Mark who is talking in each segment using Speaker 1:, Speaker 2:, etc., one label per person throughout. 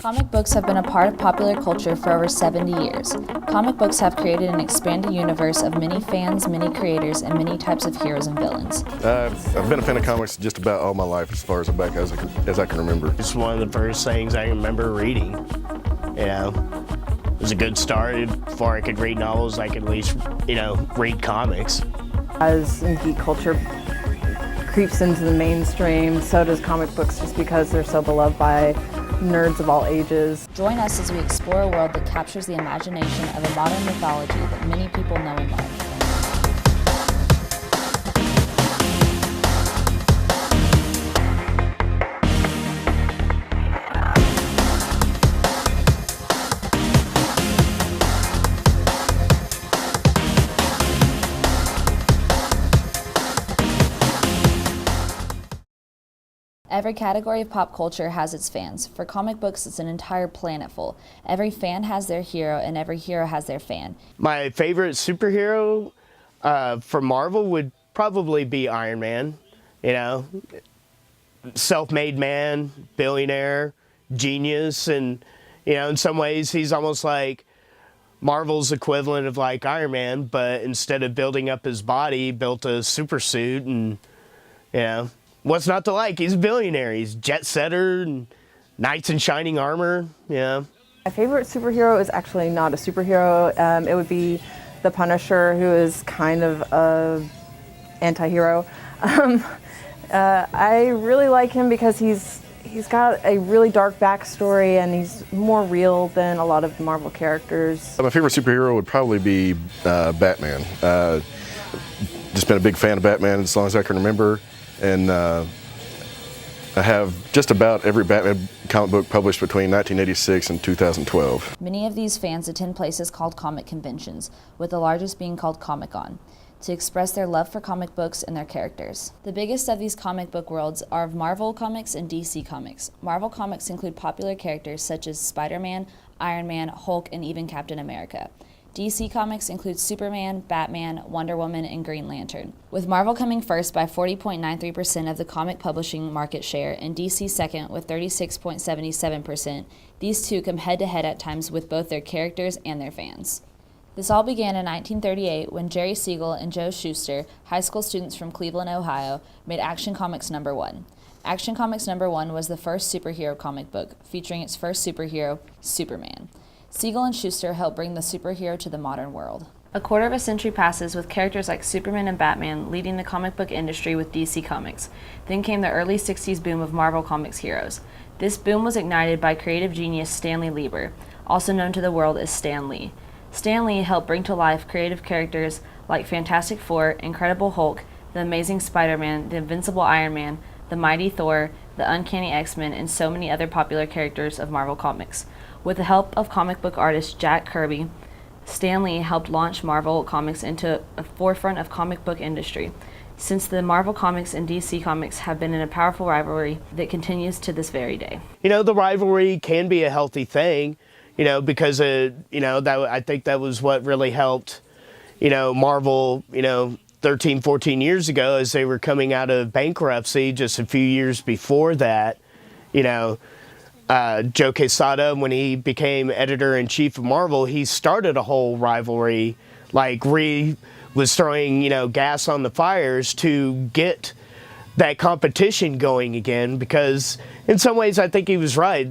Speaker 1: Comic books have been a part of popular culture for over 70 years. Comic books have created an expanded universe of many fans, many creators, and many types of heroes and villains.
Speaker 2: I've been a fan of comics just about all my life, as far as back as I can remember.
Speaker 3: It's one of the first things I remember reading. You know, it was a good start. Before I could read novels, I could at least, read comics.
Speaker 4: As geek culture creeps into the mainstream, so does comic books, just because they're so beloved by nerds of all ages.
Speaker 1: Join us as we explore a world that captures the imagination of a modern mythology that many people know and love. Every category of pop culture has its fans. For comic books, it's an entire planet full. Every fan has their hero, and every hero has their fan.
Speaker 3: My favorite superhero from Marvel would probably be Iron Man. Self-made man, billionaire, genius, and in some ways he's almost like Marvel's equivalent of like Iron Man, but instead of building up his body, he built a super suit, and what's not to like? He's a billionaire. He's jet setter and knights in shining armor. Yeah.
Speaker 4: My favorite superhero is actually not a superhero. It would be the Punisher, who is kind of a anti-hero. I really like him because he's got a really dark backstory, and he's more real than a lot of Marvel characters.
Speaker 2: My favorite superhero would probably be Batman. Just been a big fan of Batman as long as I can remember. And I have just about every Batman comic book published between 1986 and 2012.
Speaker 1: Many of these fans attend places called comic conventions, with the largest being called Comic-Con, to express their love for comic books and their characters. The biggest of these comic book worlds are of Marvel Comics and DC Comics. Marvel Comics include popular characters such as Spider-Man, Iron Man, Hulk, and even Captain America. DC Comics includes Superman, Batman, Wonder Woman, and Green Lantern. With Marvel coming first by 40.93% of the comic publishing market share and DC second with 36.77%, these two come head-to-head at times with both their characters and their fans. This all began in 1938 when Jerry Siegel and Joe Shuster, high school students from Cleveland, Ohio, made Action Comics #1. Action Comics #1 was the first superhero comic book, featuring its first superhero, Superman. Siegel and Shuster helped bring the superhero to the modern world. A quarter of a century passes with characters like Superman and Batman leading the comic book industry with DC Comics. Then came the early 60s boom of Marvel Comics heroes. This boom was ignited by creative genius Stanley Lieber, also known to the world as Stan Lee. Stan Lee helped bring to life creative characters like Fantastic Four, Incredible Hulk, the Amazing Spider-Man, the Invincible Iron Man, the Mighty Thor, the Uncanny X-Men, and so many other popular characters of Marvel Comics. With the help of comic book artist Jack Kirby, Stan Lee helped launch Marvel Comics into a forefront of comic book industry. Since the Marvel Comics and DC Comics have been in a powerful rivalry that continues to this very day.
Speaker 3: The rivalry can be a healthy thing, because I think that was what really helped, Marvel, 13, 14 years ago as they were coming out of bankruptcy. Just a few years before that, Joe Quesada, when he became editor-in-chief of Marvel, he started a whole rivalry, like was throwing, gas on the fires to get that competition going again, because in some ways I think he was right.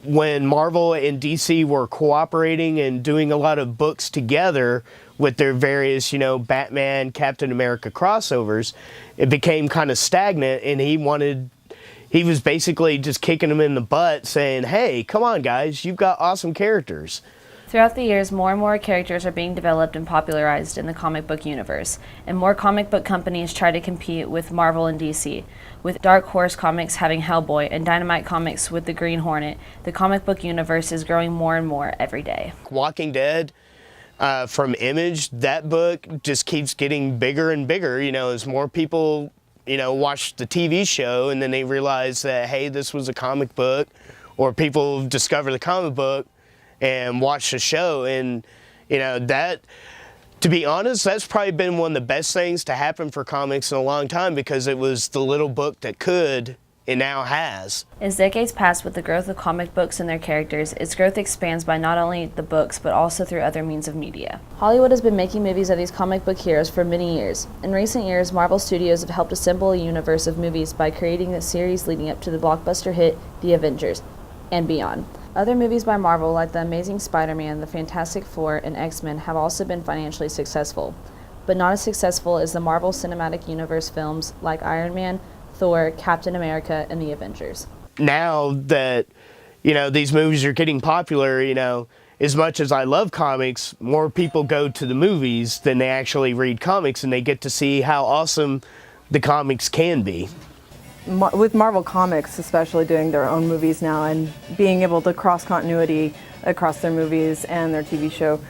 Speaker 3: When Marvel and DC were cooperating and doing a lot of books together with their various, Batman, Captain America crossovers, it became kind of stagnant, and he was basically just kicking them in the butt, saying, hey, come on guys, you've got awesome characters.
Speaker 1: Throughout the years, more and more characters are being developed and popularized in the comic book universe, and more comic book companies try to compete with Marvel and DC. With Dark Horse Comics having Hellboy and Dynamite Comics with the Green Hornet, the comic book universe is growing more and more every day.
Speaker 3: Walking Dead, from Image, that book just keeps getting bigger and bigger, as more people watch the TV show and then they realize that, hey, this was a comic book, or people discover the comic book and watch the show. And, that, to be honest, that's probably been one of the best things to happen for comics in a long time, because it was the little book that could it now has.
Speaker 1: As decades pass with the growth of comic books and their characters, its growth expands by not only the books, but also through other means of media. Hollywood has been making movies of these comic book heroes for many years. In recent years, Marvel Studios have helped assemble a universe of movies by creating a series leading up to the blockbuster hit, The Avengers, and beyond. Other movies by Marvel, like The Amazing Spider-Man, The Fantastic Four, and X-Men, have also been financially successful, but not as successful as the Marvel Cinematic Universe films like Iron Man, Thor, Captain America, and The Avengers.
Speaker 3: Now that, these movies are getting popular, as much as I love comics, more people go to the movies than they actually read comics, and they get to see how awesome the comics can be.
Speaker 4: With Marvel Comics especially doing their own movies now and being able to cross continuity across their movies and their TV show,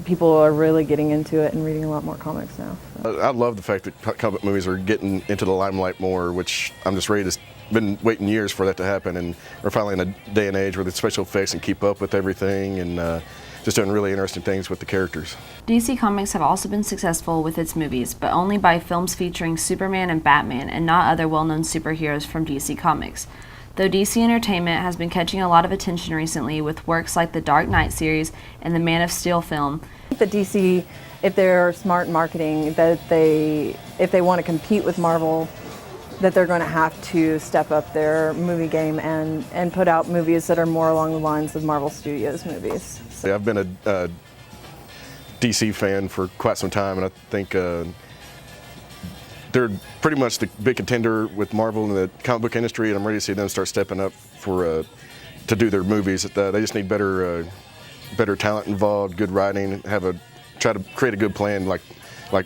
Speaker 4: people are really getting into it and reading a lot more comics now. So.
Speaker 2: I love the fact that comic movies are getting into the limelight more, which I'm just ready to. Been waiting years for that to happen, and we're finally in a day and age where the special effects can keep up with everything, and just doing really interesting things with the characters.
Speaker 1: DC Comics have also been successful with its movies, but only by films featuring Superman and Batman and not other well-known superheroes from DC Comics. Though DC Entertainment has been catching a lot of attention recently with works like the Dark Knight series and the Man of Steel film.
Speaker 4: I think that DC, if they're smart in marketing, that if they want to compete with Marvel, that they're going to have to step up their movie game and put out movies that are more along the lines of Marvel Studios movies. So.
Speaker 2: Yeah, I've been a DC fan for quite some time, and I think they're pretty much the big contender with Marvel in the comic book industry, and I'm ready to see them start stepping up to do their movies. They just need better talent involved, good writing, try to create a good plan like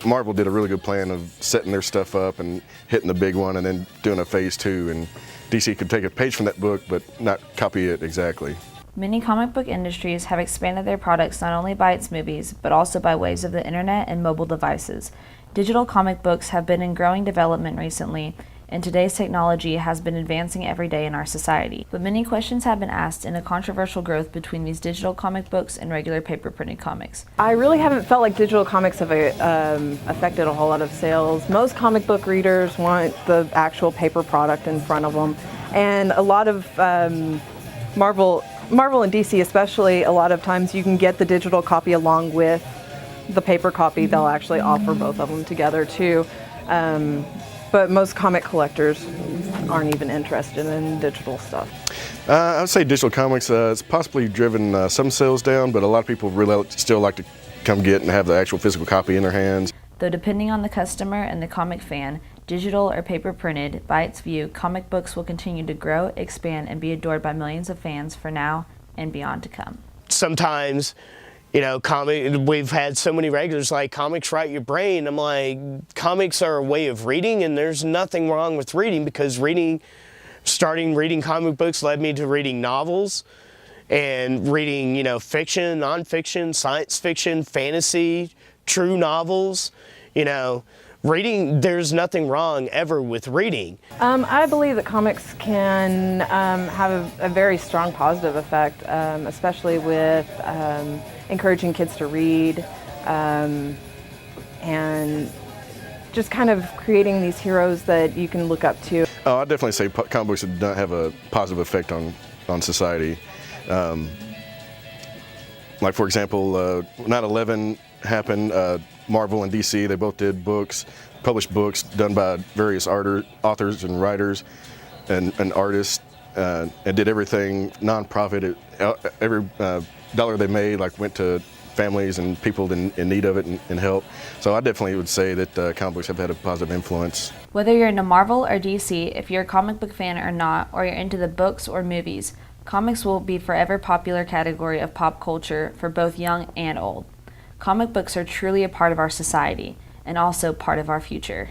Speaker 2: Marvel did a really good plan of setting their stuff up and hitting the big one and then doing a phase 2, and DC could take a page from that book but not copy it exactly.
Speaker 1: Many comic book industries have expanded their products not only by its movies, but also by ways of the internet and mobile devices. Digital comic books have been in growing development recently, and today's technology has been advancing every day in our society. But many questions have been asked in a controversial growth between these digital comic books and regular paper-printed comics.
Speaker 4: I really haven't felt like digital comics have affected a whole lot of sales. Most comic book readers want the actual paper product in front of them, and a lot of Marvel and DC especially, a lot of times you can get the digital copy along with the paper copy. They'll actually offer both of them together too. But most comic collectors aren't even interested in digital stuff.
Speaker 2: I would say digital comics, it's possibly driven some sales down, but a lot of people really still like to come get and have the actual physical copy in their hands.
Speaker 1: Though depending on the customer and the comic fan, digital or paper printed, by its view, comic books will continue to grow, expand, and be adored by millions of fans for now and beyond to come.
Speaker 3: Sometimes, we've had so many regulars like, comics right your brain. I'm like, comics are a way of reading, and there's nothing wrong with reading, because starting reading comic books led me to reading novels and reading, fiction, nonfiction, science fiction, fantasy, true novels. Reading, there's nothing wrong ever with reading.
Speaker 4: I believe that comics can have a very strong positive effect, especially with encouraging kids to read and just kind of creating these heroes that you can look up to.
Speaker 2: Oh, I'd definitely say comic books do not have a positive effect on society. Like, for example, 9/11 happened. Marvel and DC, they both did published books done by various authors and writers and artists, and did everything nonprofit. Every dollar they made went to families and people in need of it and help. So I definitely would say that comic books have had a positive influence.
Speaker 1: Whether you're into Marvel or DC, if you're a comic book fan or not, or you're into the books or movies, comics will be forever popular category of pop culture for both young and old. Comic books are truly a part of our society and also part of our future.